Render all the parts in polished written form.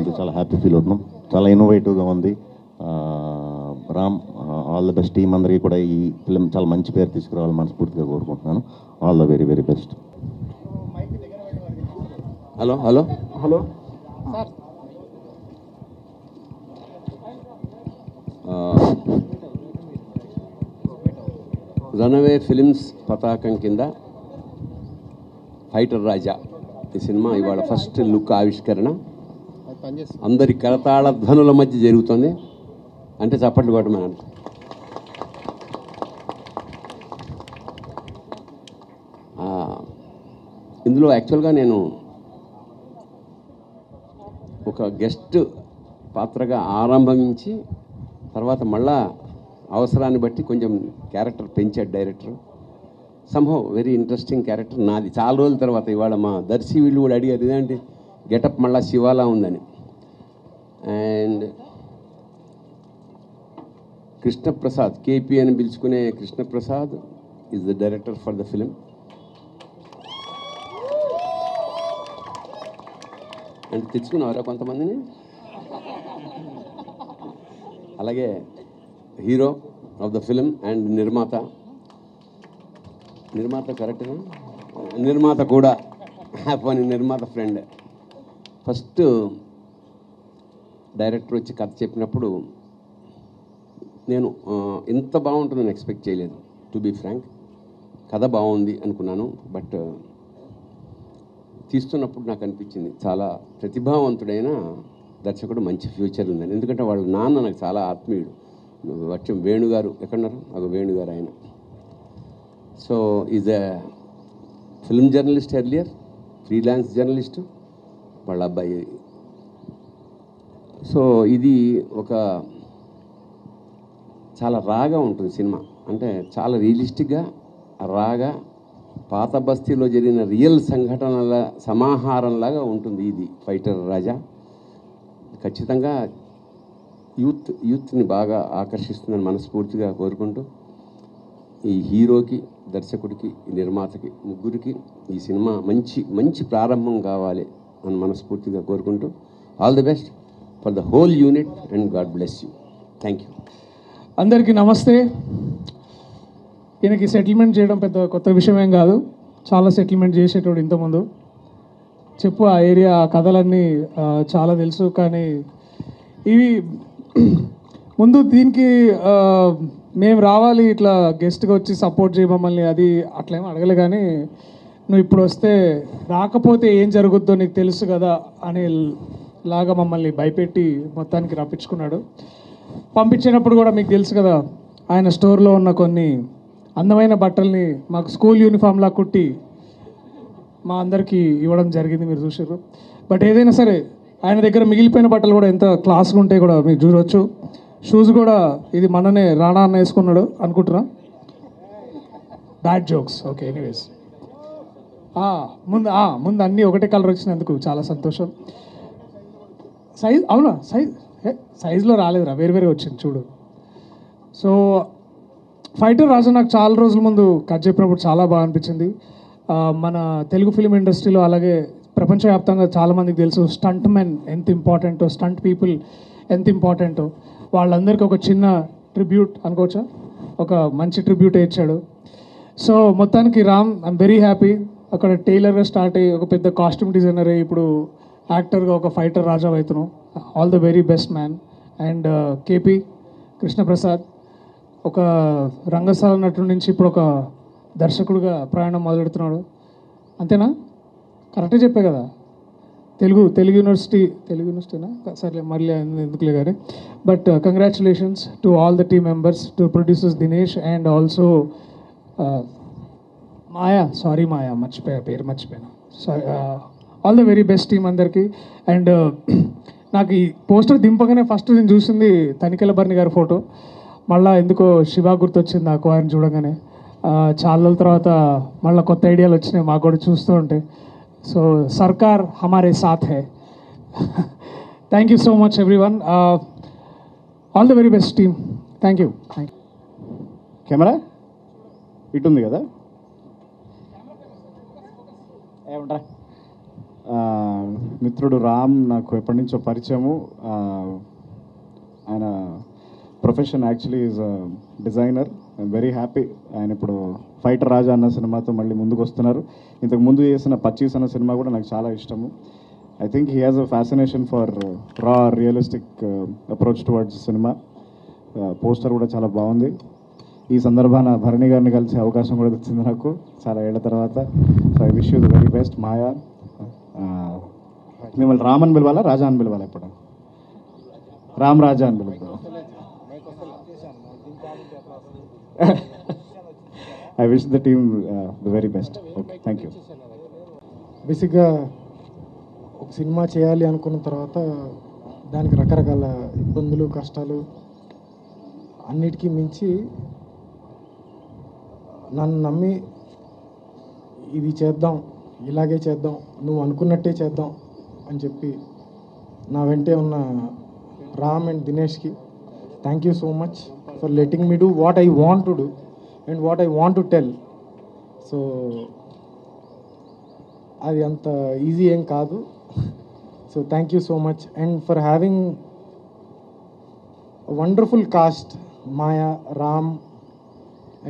చేసినందుకు చాలా happy feel అవుతున్నాం. చాలా ఇన్నోవేటివ్గా ఉంది. Ram, all the best. Team అందరికీ కూడా ఈ ఫిలిం చాలా మంచి పేరు తీసుకురావాలని మనస్ఫూర్తిగా కోరుకుంటున్నాను. All the very very best. Hello hello hello run away films పతాకం కింద ఫైటర్ రాజా ఈ సినిమా ఇవాళ ఫస్ట్ లుక్ ఆవిష్కరణ అందరి కరతాళ ధ్వనుల మధ్య జరుగుతుంది. అంటే చప్పట్లు కొట్టమని ఇందులో యాక్చువల్గా నేను ఒక గెస్ట్ పాత్రగా ఆరంభించి తర్వాత మళ్ళా అవసరాన్ని బట్టి కొంచెం క్యారెక్టర్ పెంచాడు director. Somehow very interesting character నాది. చాలా రోజుల తర్వాత ఇవాళ మా దర్శి వీళ్ళు కూడా అడిగారు ఇదేంటి గెటప్ మళ్ళా శివాలా ఉందని. అండ్ కృష్ణప్రసాద్, కేపీ అని పిలుచుకునే Krishnaprasad is the director for the film. అంటే తెచ్చుకున్నారా కొంతమందిని. అలాగే hero of the film and నిర్మాత కరెక్ట్గా నిర్మాత కూడా పోనీ నిర్మాత ఫ్రెండ్. ఫస్ట్ డైరెక్టర్ వచ్చి కథ చెప్పినప్పుడు నేను ఇంత బాగుంటుందని ఎక్స్పెక్ట్ చేయలేదు. టు బీ ఫ్రాంక్, కథ బాగుంది అనుకున్నాను. బట్ తీస్తున్నప్పుడు నాకు అనిపించింది చాలా ప్రతిభావంతుడైన దర్శకుడు, మంచి ఫ్యూచర్ ఉందని. ఎందుకంటే వాళ్ళ నాన్న నాకు చాలా ఆత్మీయుడు. వచ్చం వేణుగారు ఎక్కడున్నారు, ఒక వేణుగారు ఆయన. So is a film journalist earlier, freelance journalist వాళ్ళ అబ్బాయి. సో ఇది ఒక చాలా రాగా ఉంటుంది సినిమా. అంటే చాలా రియలిస్టిక్గా రాగా పాత బస్తీలో జరిగిన రియల్ సంఘటనల సమాహారంలాగా ఉంటుంది ఇది ఫైటర్ రాజా. ఖచ్చితంగా యూత్ని బాగా ఆకర్షిస్తుందని మనస్ఫూర్తిగా కోరుకుంటూ ఈ హీరోకి, దర్శకుడికి, నిర్మాతకి ముగ్గురికి ఈ సినిమా మంచి ప్రారంభం కావాలి అని మనస్ఫూర్తిగా కోరుకుంటూ all the best for the whole unit and God bless you. Thank you. అందరికీ నమస్తే. ఈయనకి సెటిల్మెంట్ చేయడం పెద్ద కొత్త విషయం ఏం కాదు. చాలా సెటిల్మెంట్ చేసేటోడు ఇంతకుముందు. చెప్పు ఆ ఏరియా ఆ కథలన్నీ చాలా తెలుసు. కానీ ఇవి ముందు దీనికి మేము రావాలి ఇట్లా గెస్ట్గా వచ్చి సపోర్ట్ చేయ మమ్మల్ని అది అట్లేమో అడగలే. కానీ నువ్వు ఇప్పుడు వస్తే రాకపోతే ఏం జరుగుద్దో నీకు తెలుసు కదా అని లాగా మమ్మల్ని భయపెట్టి మొత్తానికి రప్పించుకున్నాడు. పంపించినప్పుడు కూడా మీకు తెలుసు కదా, ఆయన స్టోర్లో ఉన్న కొన్ని అందమైన బట్టల్ని మాకు స్కూల్ యూనిఫామ్లా కుట్టి మా అందరికీ ఇవ్వడం జరిగింది, మీరు చూసారు. బట్ ఏదైనా సరే ఆయన దగ్గర మిగిలిపోయిన బట్టలు కూడా ఎంత క్లాస్గా ఉంటాయి కూడా మీరు చూడవచ్చు. షూస్ కూడా ఇది మననే రాణా అన్న వేసుకున్నాడు అనుకుంటున్నా. Bad jokes. ఓకే, ఎనీవేస్ ముందు అన్నీ ఒకటే కలర్ వచ్చినందుకు చాలా సంతోషం. అవునా సైజులో రాలేదురా, వేరు వచ్చింది చూడు. సో ఫైటర్ రాజా నాకు చాలా రోజుల ముందు కథ చెప్పినప్పుడు చాలా బాగా అనిపించింది. మన తెలుగు ఫిలిం ఇండస్ట్రీలో అలాగే ప్రపంచవ్యాప్తంగా చాలామందికి తెలుసు స్టంట్ మెన్ ఎంత ఇంపార్టెంటో, స్టంట్ పీపుల్ ఎంత ఇంపార్టెంటో. వాళ్ళందరికీ ఒక చిన్న ట్రిబ్యూట్ అనుకోవచ్చా, ఒక మంచి ట్రిబ్యూట్ ఇచ్చాడు. సో మొత్తానికి రామ్, ఐఎమ్ వెరీ హ్యాపీ. అక్కడ టైలర్గా స్టార్ట్ అయ్యి ఒక పెద్ద కాస్ట్యూమ్ డిజైనర్ అయ్యి ఇప్పుడు యాక్టర్గా ఒక ఫైటర్ రాజా అవుతున్నాం. All the very best man. And KP Krishnaprasad ఒక రంగస్థల నటుడి నుంచి ఇప్పుడు ఒక దర్శకుడిగా ప్రయాణం మొదలెడుతున్నాడు. అంతేనా? కరెక్టే చెప్పే కదా. తెలుగు యూనివర్సిటీనా సరే మళ్ళీ ఎందుకులే కానీ. But congratulations to all the team members, to producers Dinesh and also Maya పేరు మర్చిపోయాను. Sorry. All the very best team అందరికీ. అండ్ నాకు ఈ పోస్టర్ దింపగానే ఫస్ట్ నేను చూసింది తనికెళ్ళ బర్ని గారి ఫోటో. మళ్ళీ ఎందుకో శివ గుర్తొచ్చింది నాకు ఆయన చూడగానే. చాలా రోజుల తర్వాత మళ్ళీ కొత్త ఐడియాలు వచ్చినాయి మాకు కూడా చూస్తూ ఉంటే. సో సర్కార్ హమారే సాథ్ హై. Thank you so much everyone. All the very best team. Thank you. Camera ఇటు ఉంది కదా, ఏమంటారా? మిత్రుడు రామ్ నాకు ఎప్పటి నుంచో పరిచయము. ఆయన profession actually is designer. I'm very happy ఆయన ఇప్పుడు ఫైటర్ రాజా అన్న సినిమాతో మళ్ళీ ముందుకు వస్తున్నారు. ఇంతకు ముందు చేసిన 25 అన్న సినిమా కూడా నాకు చాలా ఇష్టము. I think he has a fascination for raw realistic approach towards cinema. Poster కూడా చాలా బాగుంది. ఈ సందర్భాన భరణి గారిని కలిసే అవకాశం కూడా వచ్చింది నాకు చాలా ఏళ్ల తర్వాత. So I wish you the very best Maya. మిమ్మల్ని రామ్ అని పిలవాలా రాజా అని పిలవాలా? ఇప్పుడు రామ్ రాజా అని పిలుద్దాం. I wish the team the very best. Okay, thank you. బేసిక్గా ఒక సినిమా చేయాలి అనుకున్న తర్వాత దానికి రకరకాల ఇబ్బందులు కష్టాలు అన్నిటికీ మించి నన్ను నమ్మి ఇది చేద్దాం, ఇలాగే చేద్దాం, నువ్వు అనుకున్నట్టే చేద్దాం అని చెప్పి నా వెంటే ఉన్న రామ్ అండ్ దినేష్కి thank you so much for letting me do what I want to do and what I want to tell. So అది అంత ఈజీ ఏం కాదు. So thank you so much and for having wonderful cast Maya, Ram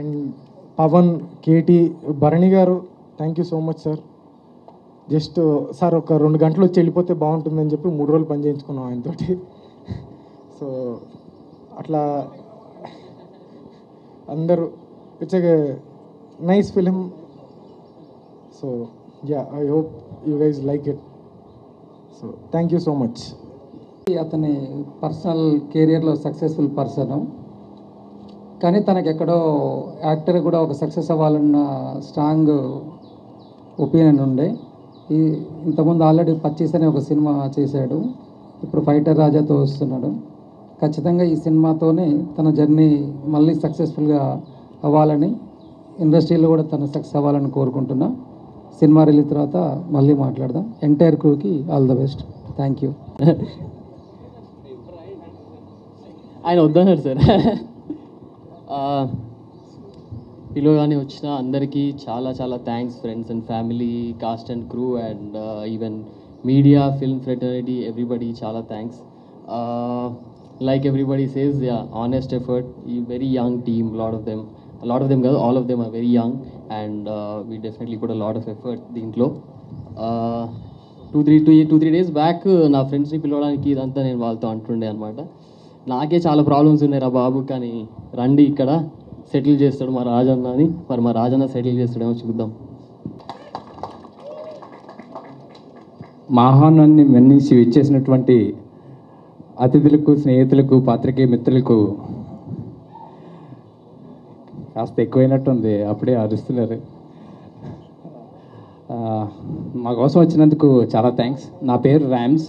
and Pavan, KT, Bharani గారు thank you so much sir. Just sir ఒక 2 గంటలు వచ్చి వెళ్ళిపోతే బాగుంటుందని చెప్పి 3 రోజులు పని చేయించుకున్నాం ఆయనతోటి. సో అట్లా అందరూ it's a nice film. So yeah, I hope you guys like it. So thank you so much. అతని పర్సనల్ కెరియర్లో సక్సెస్ఫుల్ పర్సన్, కానీ తనకి ఎక్కడో యాక్టర్ కూడా ఒక సక్సెస్ అవ్వాలన్న స్ట్రాంగ్ ఒపీనియన్ ఉండే. ఇంతకుముందు ఆల్రెడీ 25 అనే ఒక సినిమా చేశాడు, ఇప్పుడు ఫైటర్ రాజాతో వస్తున్నాడు. ఖచ్చితంగా ఈ సినిమాతోనే తన జర్నీ మళ్ళీ సక్సెస్ఫుల్గా అవ్వాలని, ఇండస్ట్రీలో కూడా తను సక్సెస్ అవ్వాలని కోరుకుంటున్నా. సినిమా రిలీజ్ తర్వాత మళ్ళీ మాట్లాడదాం. ఎంటైర్ క్రూకి all the best. Thank you. ఆయన వద్దన్నారు సార్. పిలువగానే వచ్చిన అందరికీ చాలా చాలా thanks, friends and family, cast and crew and even media, film fraternity, everybody చాలా thanks. Like everybody says, honest effort, ఈ very young team, lot of them కాదు, all of them are very young and we definitely కూడా lot of effort దీంట్లో. 2-3 days back నా ఫ్రెండ్స్ని పిలవడానికి ఇదంతా నేను వాళ్ళతో అంటుండే అనమాట. నాకే చాలా ప్రాబ్లమ్స్ ఉన్నాయి రా బాబు, కానీ రండి ఇక్కడ సెటిల్ చేస్తాడు మా రాజన్న అని. మరి మా రాజన్న సెటిల్ చేస్తాడేమో చూద్దాం. మా ఆహ్వానాన్ని మన్నించి ఇచ్చేసినటువంటి అతిథులకు, స్నేహితులకు, పాత్రికేయ మిత్రులకు కాస్త ఎక్కువైనట్టుంది, అప్పుడే అరుస్తున్నారు. మా కోసం వచ్చినందుకు చాలా థ్యాంక్స్. నా పేరు ర్యామ్స్.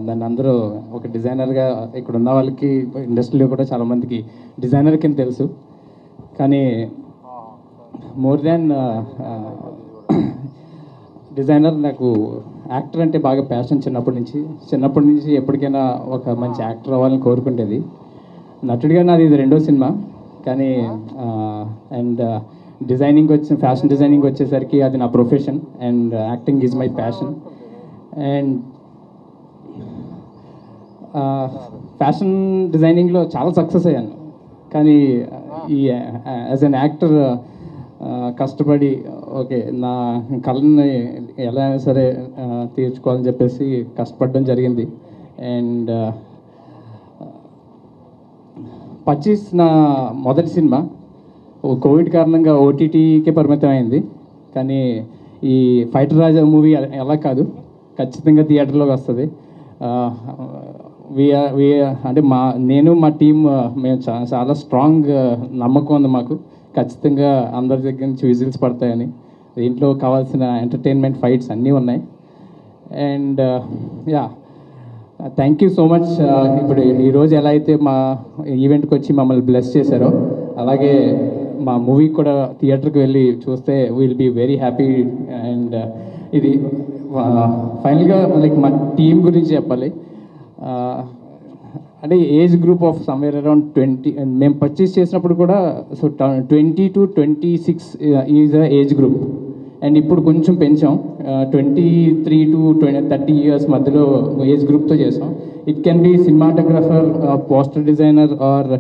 నన్ను అందరూ ఒక డిజైనర్గా, ఇక్కడ ఉన్న వాళ్ళకి ఇండస్ట్రీలో కూడా చాలామందికి డిజైనర్ కింద తెలుసు. కానీ మోర్ దాన్ డిజైనర్, నాకు యాక్టర్ అంటే బాగా ప్యాషన్. చిన్నప్పటి నుంచి ఎప్పటికైనా ఒక మంచి యాక్టర్ అవ్వాలని కోరుకుంటేది. నటుడిగా నాది ఇది 2వ సినిమా. కానీ అండ్ ఫ్యాషన్ డిజైనింగ్ వచ్చేసరికి అది నా profession and acting is my passion. And fashion డిజైనింగ్లో చాలా సక్సెస్ అయ్యాను. కానీ ఈ యాజ్ అన్ యాక్టర్ కష్టపడి ఓకే నా కళని ఎలా అయినా సరే తీర్చుకోవాలని చెప్పేసి కష్టపడడం జరిగింది. అండ్ 25 నా మొదటి సినిమా కోవిడ్ కారణంగా ఓటీటీకే పరిమితం అయింది. కానీ ఈ ఫైటర్ రాజా మూవీ ఎలా కాదు, ఖచ్చితంగా థియేటర్లోకి వస్తుంది. అంటే నేను మా టీం మేము చాలా స్ట్రాంగ్ నమ్మకం ఉంది మాకు. ఖచ్చితంగా అందరి దగ్గర నుంచి విజిల్స్ పడతాయని. దీంట్లో కావాల్సిన ఎంటర్టైన్మెంట్, ఫైట్స్ అన్నీ ఉన్నాయి. And thank you so much. ఇప్పుడు ఈరోజు ఎలా అయితే మా ఈవెంట్కి వచ్చి మమ్మల్ని బ్లెస్ చేశారో, అలాగే మా మూవీ కూడా థియేటర్కి వెళ్ళి చూస్తే will be very happy. And ఇది ఫైనల్గా లైక్ మా టీం గురించి చెప్పాలి. అంటే age group of somewhere around 20. మేము పర్చేస్ చేసినప్పుడు కూడా 20 to 26 is a age group. And ఇప్పుడు కొంచెం పెంచాం, 23 to 30 ఇయర్స్ మధ్యలో ఏజ్ గ్రూప్తో చేసాం. It can be cinematographer, poster designer, or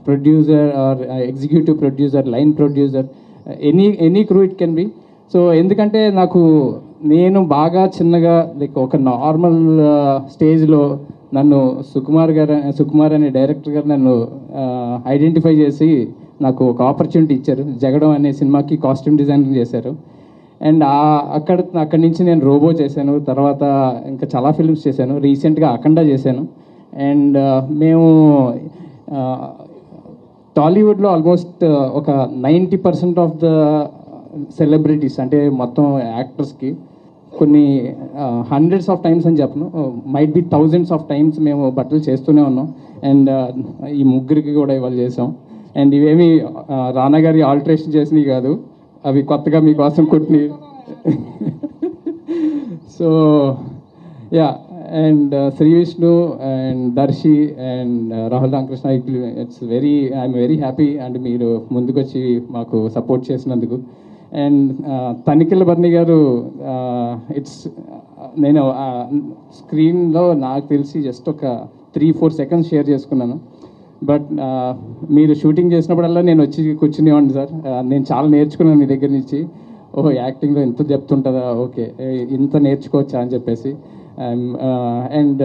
producer, or executive producer, line producer, any crew it can be. So ఎందుకంటే నేను బాగా చిన్నగా లైక్ ఒక నార్మల్ స్టేజ్లో నన్ను సుకుమార్ అనే డైరెక్టర్ గారు నన్ను ఐడెంటిఫై చేసి నాకు ఒక ఆపర్చునిటీ ఇచ్చారు. జగడం అనే సినిమాకి కాస్ట్యూమ్ డిజైనింగ్ చేశారు. అండ్ అక్కడి నుంచి నేను రోబో చేశాను, తర్వాత ఇంకా చాలా ఫిల్మ్స్ చేశాను, రీసెంట్గా అఖండ చేశాను. అండ్ మేము టాలీవుడ్లో ఆల్మోస్ట్ ఒక 90% ఆఫ్ ద సెలబ్రిటీస్ అంటే మొత్తం యాక్టర్స్కి కొన్ని హండ్రెడ్స్ ఆఫ్ టైమ్స్ అని చెప్పను, might be thousands of times మేము బట్టలు చేస్తూనే ఉన్నాం. అండ్ ఈ ముగ్గురికి కూడా ఇవాళ చేసాం. అండ్ ఇవేమి రానా గారి ఆల్టరేషన్ చేసినవి కాదు, అవి కొత్తగా మీకోసం కుట్టినవి. So yeah, and Shri Vishnu and Darshi and Rahul Ramakrishna, I'm very happy and మీరు ముందుకొచ్చి మాకు సపోర్ట్ చేసినందుకు. అండ్ తనిఖీల బర్ని గారు, నేను స్క్రీన్లో నాకు తెలిసి జస్ట్ ఒక 3-4 సెకండ్స్ షేర్ చేసుకున్నాను. బట్ మీరు షూటింగ్ చేసినప్పుడల్లా నేను వచ్చి కూర్చునేవాడిని సార్. నేను చాలా నేర్చుకున్నాను మీ దగ్గర నుంచి. ఓహో, యాక్టింగ్లో ఇంత డెప్త్ ఉంటుందా, ఓకే ఇంత నేర్చుకోవచ్చా అని చెప్పేసి. అండ్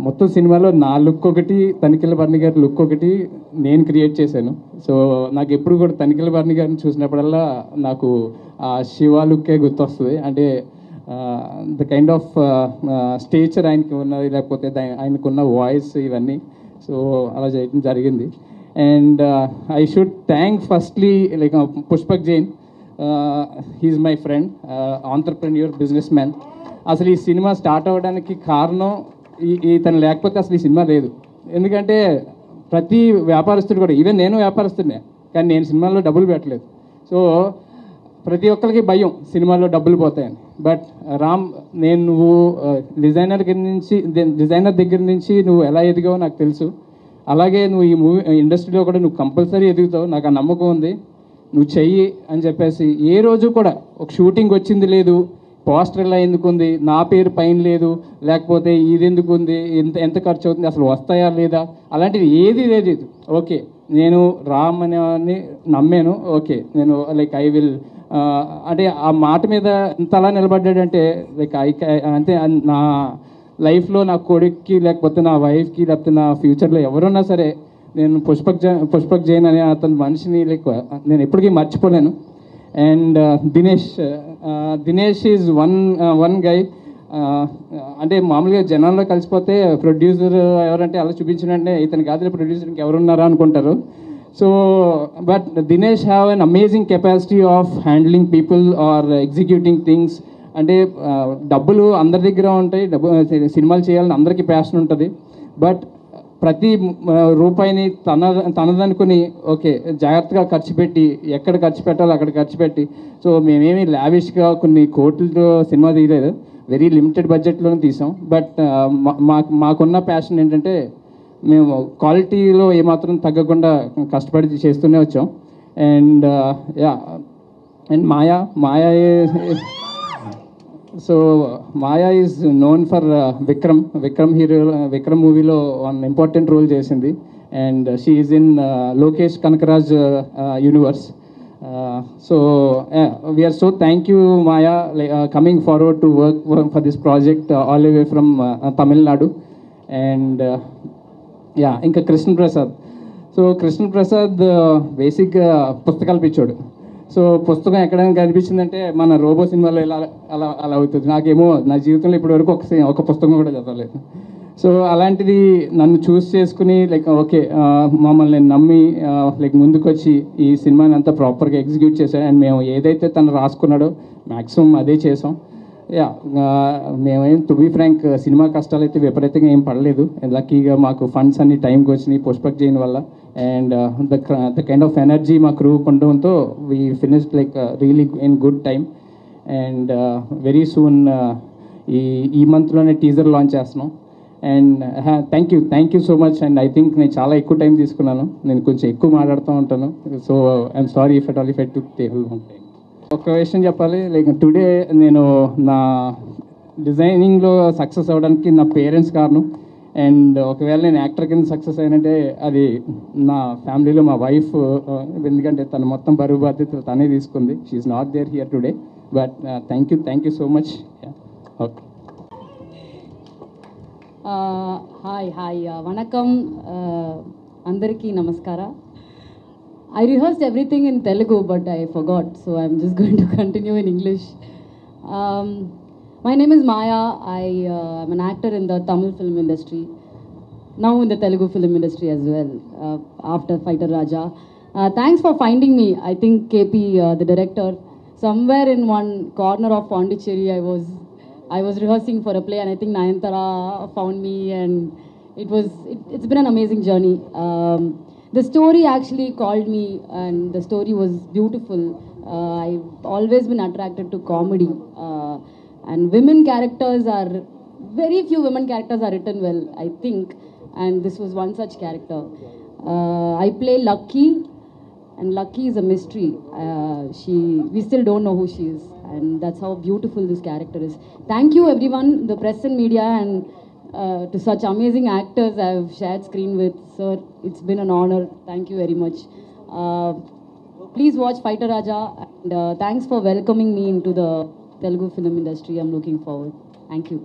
మొత్తం సినిమాలో నా లుక్ ఒకటి, తనిఖీల బర్ని గారి లుక్ ఒకటి నేను క్రియేట్ చేశాను. సో నాకు ఎప్పుడు కూడా తనిఖీల బర్ని గారిని చూసినప్పుడల్లా నాకు ఆ శివ లుక్కే గుర్తొస్తుంది. అంటే ద కైండ్ ఆఫ్ స్టేచర్ ఆయనకి ఉన్నది, లేకపోతే ఆయనకున్న వాయిస్, ఇవన్నీ. సో అలా చేయడం జరిగింది. And I should thank firstly like Pushpak Jain. He's my friend, entrepreneur, businessman. అసలు ఈ సినిమా స్టార్ట్ అవ్వడానికి కారణం ఇతను లేకపోతే అసలు ఈ సినిమా లేదు. ఎందుకంటే ప్రతి వ్యాపారస్తుడు కూడా, ఈవెన్ నేను వ్యాపారస్తుడినే, కానీ నేను సినిమాల్లో డబ్బులు పెట్టలేదు. సో ప్రతి ఒక్కరికి భయం సినిమాల్లో డబ్బులు పోతాయని. బట్ రామ్, నువ్వు డిజైనర్ దగ్గర నుంచి నువ్వు ఎలా ఎదిగావో నాకు తెలుసు. అలాగే నువ్వు ఈ మూవీ ఇండస్ట్రీలో కూడా నువ్వు కంపల్సరీ ఎదుగుతావు, నాకు ఆ నమ్మకం ఉంది. నువ్వు చెయ్యి అని చెప్పేసి ఏ రోజు కూడా ఒక షూటింగ్ వచ్చింది లేదు, పోస్టర్ ఎలా ఎందుకు ఉంది, నా పేరు పైన లేదు, లేకపోతే ఇది ఎందుకు ఉంది, ఎంత ఖర్చు అవుతుంది, అసలు వస్తాయా లేదా, అలాంటిది ఏది లేదు. ఓకే, నేను రామ్ అని నమ్మాను. ఓకే, నేను లైక్ ఐ విల్, అంటే ఆ మాట మీద ఇంతలా నిలబడ్డాడంటే లైక్ అంటే నా లైఫ్లో నా కొడుక్కి, లేకపోతే నా వైఫ్కి, లేకపోతే నా ఫ్యూచర్లో ఎవరున్నా సరే నేను పుష్పక్ జైన్ అనే అతని మనిషిని లైక్ నేను ఎప్పటికీ మర్చిపోలేను. And Dinesh is one guy. అంటే మామూలుగా జనాల్లో కలిసిపోతే ప్రొడ్యూసర్ ఎవరంటే అలా చూపించినంటే ఇతని కాదు ప్రొడ్యూసర్ ఇంకెవరున్నారా అనుకుంటారు. So but Dinesh have an amazing capacity of handling people or executing things. అంటే డబ్బులు అందరి దగ్గర ఉంటాయి, సినిమాలు చేయాలని అందరికీ ప్యాషన్ ఉంటుంది. బట్ ప్రతి రూపాయిని తనదనుకుని ఓకే జాగ్రత్తగా ఖర్చు పెట్టి, ఎక్కడ ఖర్చు పెట్టాలో అక్కడ ఖర్చు పెట్టి. సో మేమేమి లావిష్గా కొన్ని కోట్లతో సినిమా తీయలేదు, వెరీ లిమిటెడ్ బడ్జెట్లోనే తీసాం. బట్ మాకున్న ప్యాషన్ ఏంటంటే మేము క్వాలిటీలో ఏమాత్రం తగ్గకుండా కష్టపడి చేస్తూనే వచ్చాం. And yeah, and Maya so Maya is known for Vikram మూవీలో వన్ ఇంపార్టెంట్ రోల్ చేసింది. And she is in Lokesh Kanagaraj universe. So we are so thank you Maya, coming forward to work for this project all the way from Tamil Nadu. And yeah, ఇంకా Krishna Prasad. So Krishnaprasad బేసిక్గా పుస్తకాలు పిచ్చోడు. So పుస్తకం ఎక్కడైనా కనిపించిందంటే మన robo సినిమాలో ఇలా అలా అవుతుంది. నాకేమో నా జీవితంలో ఇప్పటివరకు ఒక పుస్తకం కూడా చదవలేదు. సో అలాంటిది నన్ను చూస్ చేసుకుని లైక్ ఓకే మమ్మల్ని నమ్మి లైక్ ముందుకు వచ్చి ఈ సినిమాని అంతా ప్రాపర్గా ఎగ్జిక్యూట్ చేశాడు. అండ్ మేము ఏదైతే తను రాసుకున్నాడో మ్యాక్సిమం అదే చేసాం. యా, మేమేం టు బీ ఫ్రాంక్ సినిమా కష్టాలు అయితే విపరీతంగా ఏం పడలేదు. లక్కీగా మాకు ఫండ్స్ అన్ని టైంకి వచ్చినాయి పుష్పక్ జైన్ వల్ల. And the kind of energy మా క్రూ ఉండడంతో we finished like really in good time. And very soon ఈ మంత్లోనే టీజర్ లాంచ్ చేస్తున్నాం. And thank you so much. And I think నేను చాలా ఎక్కువ టైం తీసుకున్నాను, నేను కొంచెం ఎక్కువ మాట్లాడుతూ ఉంటాను. So I'm sorry if at took the whole time. ఒక విషయం చెప్పాలి, లైక్ టుడే నేను నా డిజైనింగ్లో సక్సెస్ అవ్వడానికి నా పేరెంట్స్ కారణం. అండ్ ఒకవేళ నేను యాక్టర్ కింద సక్సెస్ అయినంటే అది నా ఫ్యామిలీలో మా వైఫ్, ఎందుకంటే తను మొత్తం బరువు బాధ్యతలు తనే తీసుకుంది. She's not there here today, but thank you so much. Okay, hi వణకం అందరికీ నమస్కార. I rehearsed everything in Telugu, but I forgot, so I'm just going to continue in English. My name is Maya. I'm an actor in the Tamil film industry, now in the Telugu film industry as well, after Fighter Raja. Thanks for finding me. I think KP, the director, somewhere in one corner of Pondicherry, I was rehearsing for a play, and I think Nayantara found me, and it's been an amazing journey. The story actually called me, and the story was beautiful. I've always been attracted to comedy, and women characters are, very few women characters are written well, I think, and this was one such character. I play Lucky, and Lucky is a mystery. We still don't know who she is, and that's how beautiful this character is. Thank you everyone, the press and media, and to such amazing actors I've shared screen with. Sir, it's been an honor. Thank you very much. Please watch Fighter Raja, and thanks for welcoming me into the Telugu film industry. I'm looking forward. Thank you.